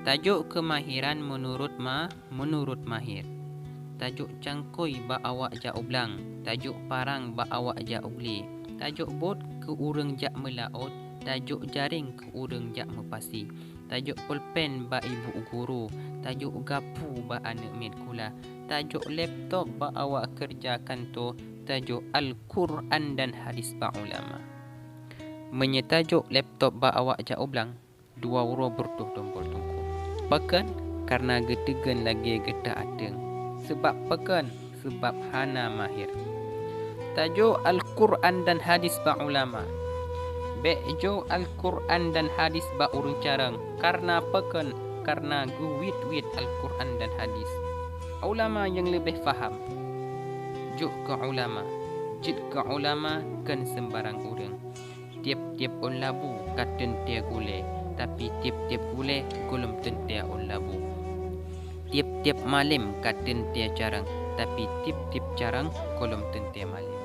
Tajuk kemahiran menurut mahir. Tajuk cangkoi ba awak jak ublang, tajuk parang ba awak jak ugli, tajuk bot ke urang jak melaut, tajuk jaring ke urang jak mepasi, tajuk pulpen ba ibu guru, tajuk gapu ba anak mit kula, tajuk laptop ba awak kerja kantor, tajuk Al-Quran dan hadis ba ulama. Menyetajuk laptop ba awak jak ublang, dua huruf bertuh tombol tungku. Pekan karena getegan lagi getah adeng. Sebab pekan, sebab hana mahir. Tajuk Al-Quran dan hadis ba ulama. Bejo Al-Quran dan hadis ba urang carang. Karena pekan, karena guwit-wit Al-Quran dan hadis. Ulama yang lebih faham. Juk ke ulama. Jid ke ulama kan sembarang urang. Tiap-tiap on labu katen tia gule. Tapi tiap-tiap gule gulum tentia on labu. Tiap-tiap malam katen tia carang, tapi tiap-tiap carang kolom tentia malam.